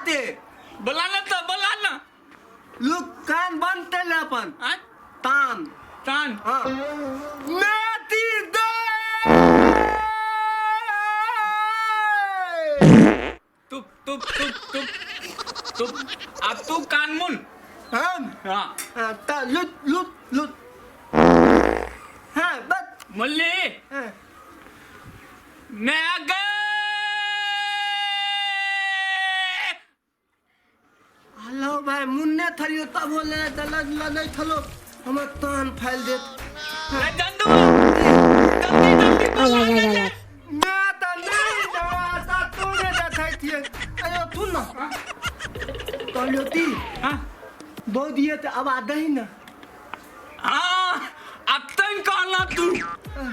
ते बोला ना लोक कान बंद केले आपण हाँ? तान तान हाँ मेथी दे तू अब तू कान मुन हम हाँ ता लुट हाँ बस मुल्ली हाँ मैं आ गए हेलो भाई मुन्ने थलियो तब बोले नहीं थलो हमार तान फैल देत मैं जंदू जल्दी मैं तो नहीं जाता तूने देखा थी अयो तू ना कहलियो ती हाँ बहुत दिए तो अब आदा ही ना हाँ अतन कहना तू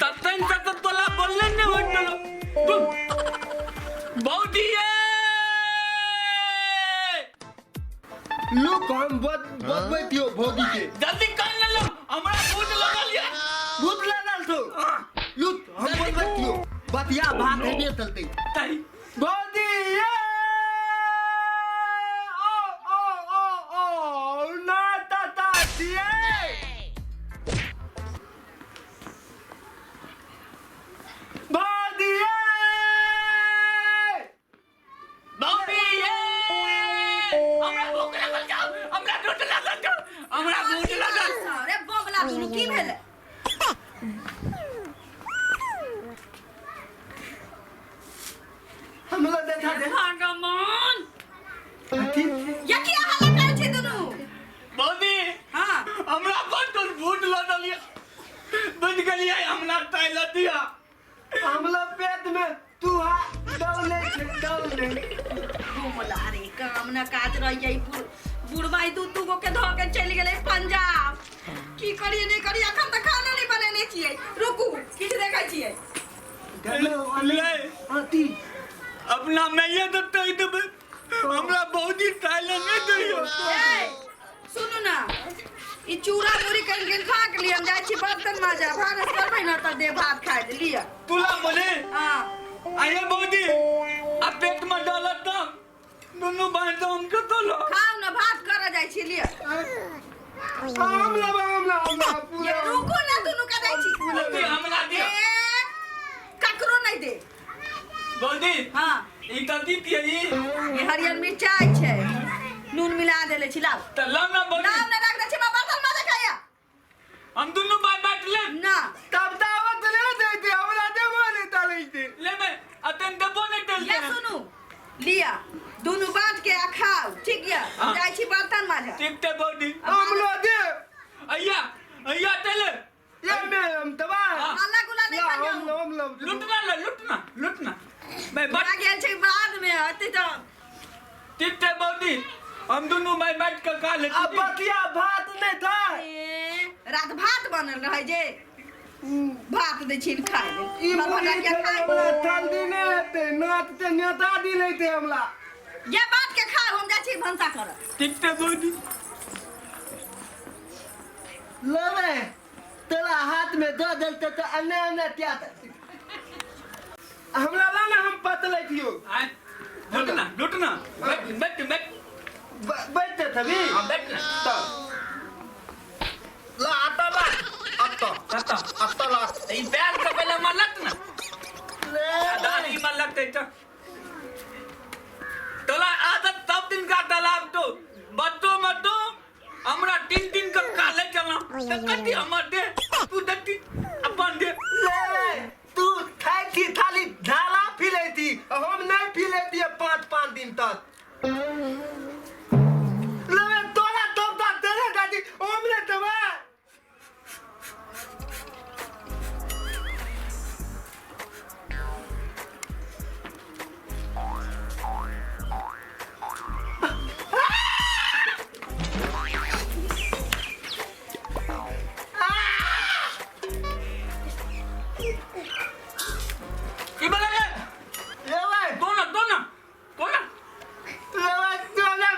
ततन तो तोला बोलने नहीं होटलो बहुत ही है लोग हम बहुत बैठियो भोगी के जल्दी कर ले लो हमारा भूत लगा लिया भूत लगा तो लुट हम बहुत बैठियो बतिया भाग है नहीं चलते ताई भोगी ये ओ ना ताता दिए भोगी बहुत ही है हमारा भूत लगा जाओ हमारा भूत लगा जाओ हमारा भूत लगा अरे बोगला दुनु की भेले हम लोग देखा दे भगवान ठीक या की हाल कर छी दुनु बहुत ही हां हमरा पर तो भूत लगा लिया बंद कर लिया हमला टाइल दिया हम लोग पेट में तू डौले बोगला रे काम ना काज रह जाई बुढ़बाई तू को के धो के चली गेले पंजाब की करिए नहीं करिए अखन तक खाना नहीं बनेने छिए रुकू किछ देखै छिए ले आती अपना मैं ये तो ही तो हमरा बहुत ही टाइल नहीं दियो ए सुनु ना ई चूड़ा मुड़ी कन खा के लिए हम जाई छी बर्तन माजा भानस करबै ना त दे भात खाए दे लिया तुला बोले हां आये बहुत ही अब पेट में डालत दम दोनों भाई तो हमको तो लो खाओ ना भात कर जाई छी लिया हमला ये पूरा रुको ना दुनु का जाई छी अभी हमला दिया ए ककरो नहीं दे बहुत ही हां ई तो दी थी ये हरियर मिर्चाई छे नून मिला देले छी लाओ तो लाना बोल लाओ ना रख दे छी बर्तन माजा खाया हम दोनों भाई बांट ले ना तब दावत ले देती हमरा देबो नहीं तले थी ले मैं अतन दबो नहीं डल ये सुनु लिया दोनों बांट के आ खाओ ठीक है हाँ। जाई छी बर्तन माजा ठीक ते बहुत ही हमला दे अय्या चले ये मैं हम तबा अल्लाह गुला नहीं खाओ हम लुटना मैं बड़ा बात गेल छै बाद में अते तो ठीक ते बहुत ही हम दोनों भाई बांट के खा लेते अब बतिया भात नहीं था रात भात बनल रहे जे भात दे छिन खाए दे ई भगवान मुड़ी के खाए ठंडी ने ते नात ते नेता दी लेते हमला ये बात के खाए हम जा छी भंसा कर ठीक ते बहुत ही लेवे तेरा हाथ में दो देते तो अन्य क्या हमला लाना हम पतले थियो लुटना बैठ बैठते तभी बैठना तो ला आता ला ई बैग का पहले मलत ना दादी मलत है तो तोला आदत तब दिन का तालाब तो बत्तो मतो हमरा तीन का काले चला तो कति हमर दे तू दती अपन दे ले तू खाई थी थाली झाला पी लेती हम नहीं पी लेती 5 दिन तक ले तोरा तब तक तेरे दादी हमने तबा ई बला ले ले भाई दोना ले भाई तोरा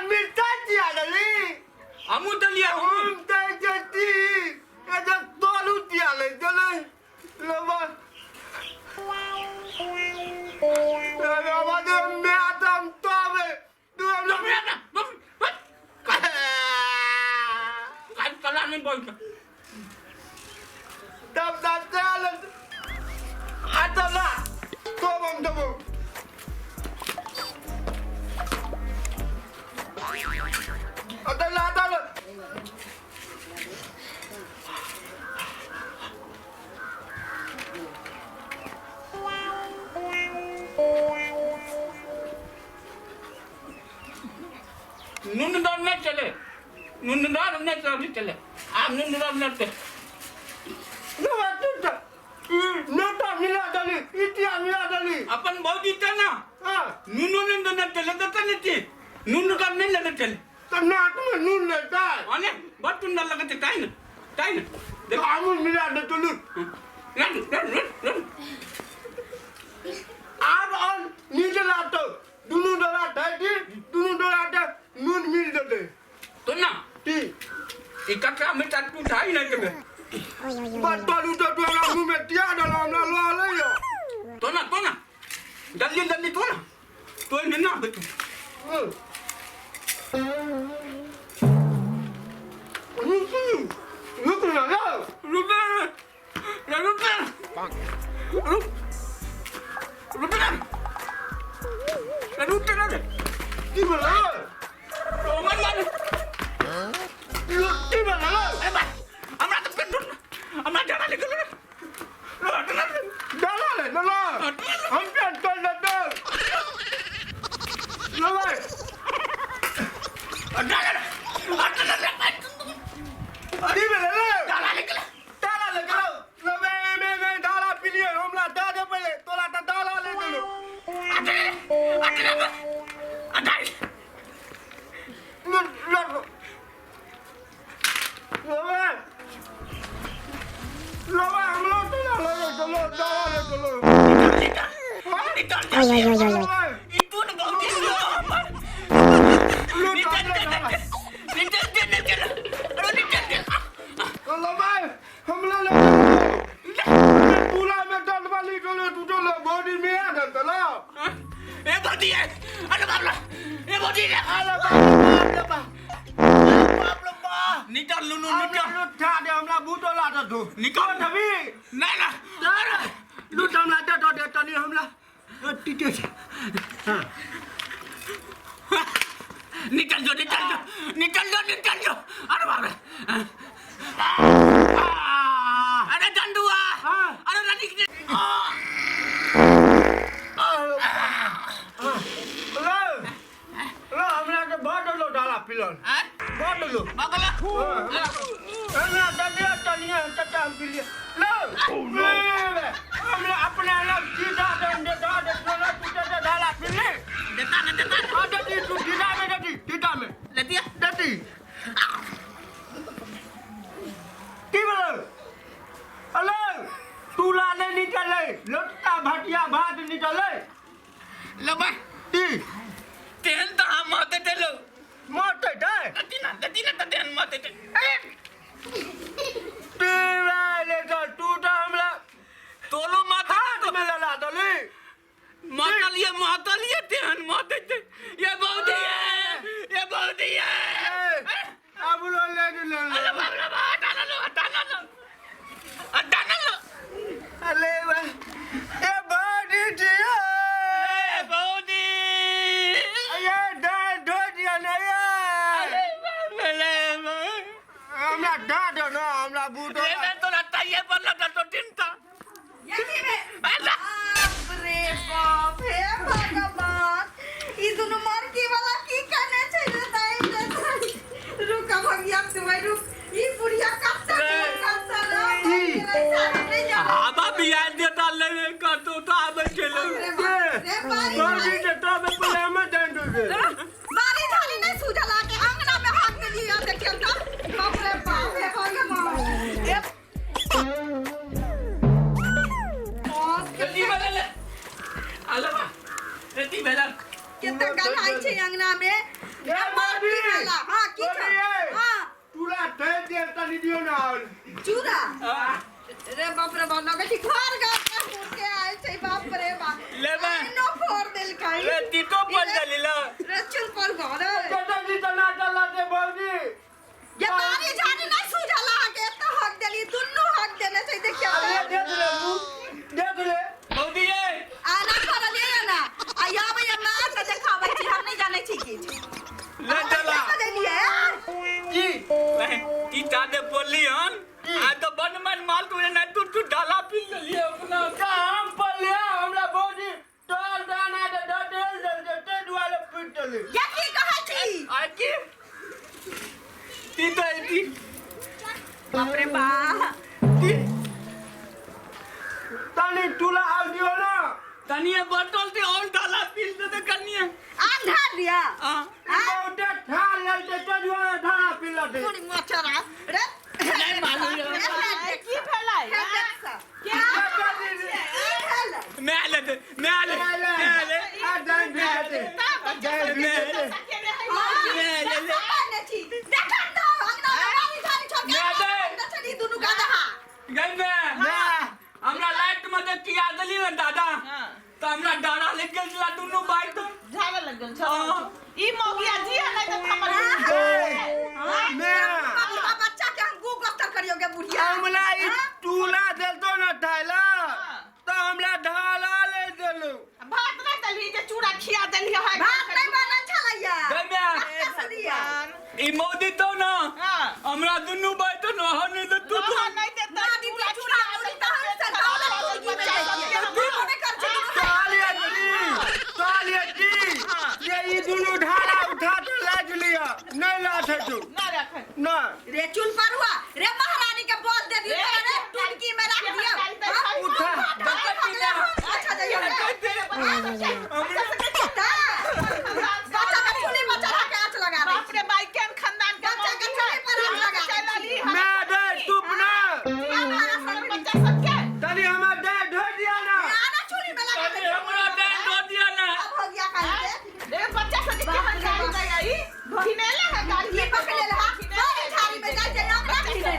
पैसा तब चल आता ना तो हम देबो आता ना नुनदार नहीं चले नुनदार नहीं चले आप नुनदार नहीं चले नो बात नोटा मिला डाली इतिहास मिला डाली अपन बहुत जीता ना हां नुनु नहीं चले तो नहीं नुनदार नहीं लेने चले तो नाट में नून लेता है अने बहुत तुंडा लगते टाइम देखो आमुल मिला दे तो लूट अब और नीचे लातो दोनों डोला डाली दोनों डोला दे नून मिल दे तो ना टी इकट्ठा में चाटू ढाई नहीं करे बात बालू तो ना मुंह में टिया डाला हमला लो ले यो तो ना जल्दी तो ना तो नहीं ना बेटू रुक ना की बोला की बोला हमरा तो पेट्रोल हमरा जाना लेके डाला ले डाला हम पे कर देते लो भाई अरे मेरे डाला लेके लो मैं डाला पी लिए हमला दे दे पहले तोला तो डाला ले दे लो निकल जाओ अरे बाप रे अरे डंडुआ अरे नदी लो हमरा के बॉटल डाला पिलन बॉटल बाबला ना दे तनिया तटा हम पी लिए लो हमरा अपने अलग सीधा दे तोला टूटे डाला पी ले देता देती तू सीधा में लेती देती की बोलो हेलो तू लाने निकले लटका भटिया भात निकले लो भाई ती तेल तो हम माते चलो मारते थे देती ना तो तेल माते थे ले तो तू तो हमला तोलो माता हाथ में लला दली माता लिए तेल माते थे ये बहुत ही है अब लो ले अरे बाप रे हटाना लो अरे वाह ये बॉडी दिया बौदी ये दो दिया नहीं अरे बाप रे हमरा दादो ना हमरा बूटो ये तो लगता ये पर लगा तो टिंटा यही में बाप रे बाप हे भगवान ई दोनों मार के वाला की करने चाहिए ताई रुक भगिया तुम्हारी रुक ई बुढ़िया कब तक आबा बियाह देता ले का तो आबे चलो बॉडी के तो में पले में दंडो दे बारी थाली नहीं सूझा लाके अंगना में हाथ में लिया देखियो तो बाप रे बाप हे भगवान जल्दी बदल आलमा रेती बदल कितना गल आई छे अंगना में ये बॉडी वाला हां की हां पूरा दे देता नहीं दियो ना चूरा रे बाप रे बाप लगे घर गा के आए छे बाप रे बाप ले बा नो फोड़ दिल खाई रेती तो पल दलीला रे चल पर घर कदम जी तना चला दे बॉडी ये बारी झाड़ी नहीं सूझा लाग ले चला जी ई तादे बोली हन आ तो बन मन माल तू ना तू डाला पी लिए अपना काम पर लिया हमरा बॉडी तोल दाना दे दे ते दुआले पिटले ये की कहै छी आकी ती तो ती बाप रे बा तनी तुला आल दियो ना तनिए बोतल से और डाला पी दे कनिए आंधा लिया हां बहुते ठा ले ते दुआले धारा पिला दे थोड़ी मचरा रे नहीं मालूम की भेलै क्या मैं ले आ जान भेटे हमरा लाइट में देख के याद लियो दादा तो हमरा डारा ले गेल ला दुनु भाई तो झावे लग गेल छ ई मोगिया जी है नहीं तो हमर बच्चा के हम गूगल कर करियोगे बुढ़िया हमरा ई टूला देल तो ना ढाला तो हमरा ढाला ले देलो भात नहीं दली जे चूड़ा खिया देली है भात नहीं बनल छलैया गम्या ई मोदी तो ना हमरा दुनु भाई तो न हने दे तू तो नहीं देता चूड़ा मुड़ी तो हम से दौलत की चाहिए तालिया जी ये ई दुनु ढाला उठा तो लाज लिया नहीं लाथे तू ना रखे ना रे चुन परुआ रे महारानी के बोल दे दियो रे टुटकी में रख दियो उठा अच्छा जाइए बच्चा का चुली बच्चा के हाथ लगा बाप रे भाई केन खानदान के बच्चा के चुली पर हाथ लगा चलली मैं दे चुप ना बच्चा सब के तनी हमरा दे ढो दिया ना आना चुली में लगा दे हमरा दे दो दिया ना अब हो गया कहीं रे बच्चा सब के हाथ गाड़ी दे आई खिनेले है गाड़ी ये पकड़ ले हां गाड़ी थाली में जाए जाए ना खिने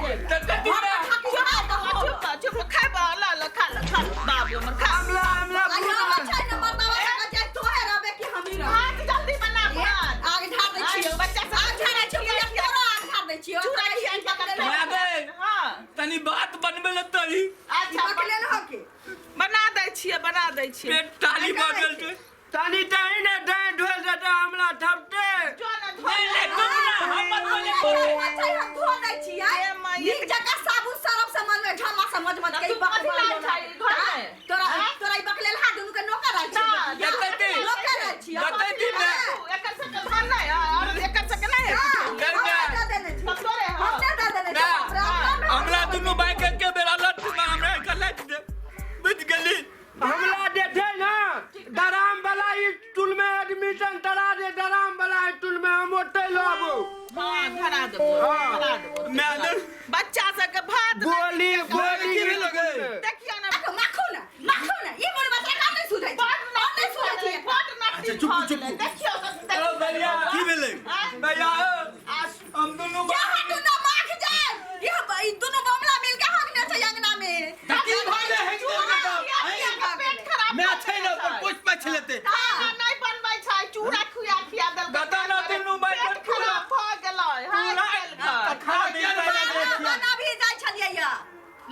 चुप खा खा बाबू मन खा हमला अच्छा न मरदावा का जाए तो है रबे कि हम ही रह हाथ जल्दी बना भात आगे ढाल दे छियो बच्चा सब आगे ढाल दे छियो तोरो आगे ढाल दे छियो चूड़ा खिया पकड़ ले मैं दे हां तनी बात बनबे ले तई अच्छा पकड़ ले हो के बना दै छियै पेट ताली बागल के तनी तही ने दे ढोल देता हमला थपटे जो ना नहीं ले तुम ना हमर बोले अच्छा हम धो दे छियै एक जगह साबुन सरफ से मन में ढमा समझ मत के बात तोरा ई बकलेल हाथ दुनु के नौकर रह छियै जतती नौकर रह छियै जतती मैं एकर से के धान नहीं और एकर से के नहीं हम दे देने हमरा दुनु भाई के बेरा लट में हमरा के लट दे बुझ गेली हमला देथे ना दराम वाला ई टूल में एडमिशन करा दे दराम वाला ई टूल में हम ओते लाबो हां धरा देबो मैं दे बच्चा सब के भात गोली की लगे देखियो ना माखून ये मोर बच्चा का नहीं सुधै नहीं सुधै अच्छा चुप देखियो ओ भैया की भेले भैया हम दोनों जहां तू ना माख जाए ये दोनों बमला मिल के हगने छै अंगना में की भाले है पेट खराब मैं छै न पर पुष्प छलेते नहीं बनबै छै चूड़ा खिया देल दादा ना दुनु भाई पेट खराब भ गेलै हां खा दे मना भी जाय छलिए या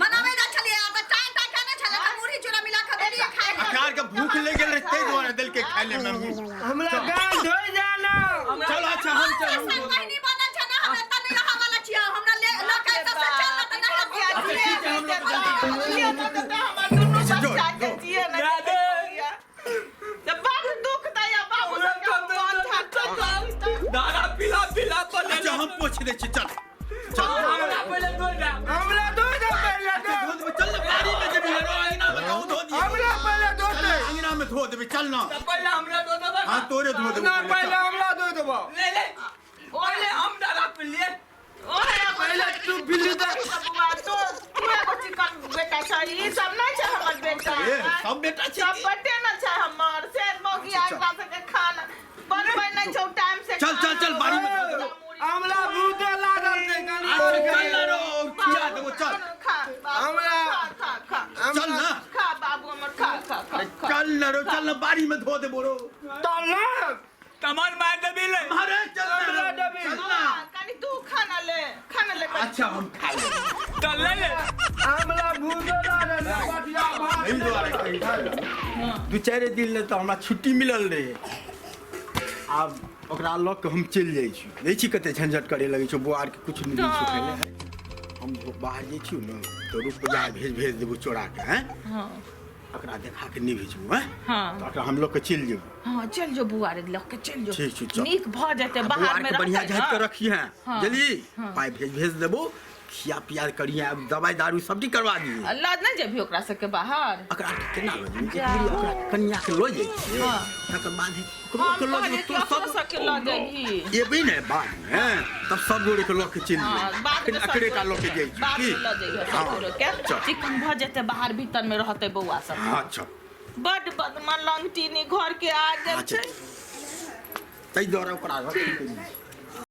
मनावे जा छलिए त चाय खाने छले त मुरही चूड़ा मिला के देलिए खाए अकार के भूख ले गेल रहते द्वारा दिल के खाए ले मम्मी हमला गाल धोइ जाना चल अच्छा हम चल नहीं बना छ ना हमें त नहीं रहा वाला छियै हमरा ले लकै त से चल न त नहीं हमर दुनु बच्चा के जिए नहीं जब बात दुख दया बाबू दादा पिला पर अच्छा हम पूछ दे चल हमरा पहले दो जा हमला दो दे पहले दो चल बाड़ी में जब हेरो अंगना में कहूं धो दिए हमला पहले दो दे अंगना में धो देबे चल ना पहले हमरा दो दबा हां तोरे धो देबे ना पहले हमला दो देबो ले पहले हम दादा पे लिए ओए पहले तू बिल्ली दे बबुआ तो तू एगो चिकन बेटा छै ई सब नहीं छै हमर बेटा ए सब बेटा छी सब बटे न छै हमर से मोगी आगला से के खाना बनबै नहीं छौ टाइम से चल बाड़ी में धो देबे हमला भूते लागल छै गाली चल रो खिया देबो चल खा हमरा खा चल ना खा बाबू हमर खा चल ना बाड़ी में धो देबो रो तल्ला तमन मार दबी ले अरे चल हमला दबी कनी तू खाना ले अच्छा हम खा ले चल ले हमला भूते लागल बटिया भात एही द्वारा कही दू चार दिन ले तो हमरा छुट्टी मिलल रहे आब ओकरा लऽ के हम चलि जाइ छी नहीं छी कते झंझट करे लगे छौ बुआर के कुछ नहीं छै पहले हम बाहर जाइ छी न तो रुपया भेज देबो चोरा के हैं हां ओकरा देखा के नहीं भेजबो हैं हां तो ओकरा हम लोग के चल जेबो हां चल जो बुआ रे लक के चल जो ठीक छै चल नीक भ जेते बाहर में बढ़िया रहते झाँक के ना। रखी हैं हाँ। जल्दी हाँ। पाई भेज देबो खिया पिया करिए दवाई दारू सब ठीक करवा दी अल्लाह नहीं जेबी ओकरा सबके बाहर ओकरा केना लऽ जेबी एक बेरी ओकरा कन्या के लऽ जाइ छियै हाँ। तकर बाद हम ओकरो कहले के कि लऽ ओकरा जेबी सबके ल जेबी एबे ने बाद में तब सब गोरे के लऽ के चल हां बाद में अकरे का लऽ के जाइ छी बाद की में ल जेबी सब हाँ, गोरे के चल। चिकन भ जेते बाहर भीतर में रहते बौआ सब अच्छा बड बदमा लंगटीनी घर के आ गेल अच्छा छै तै द्वारा ओकरा रखी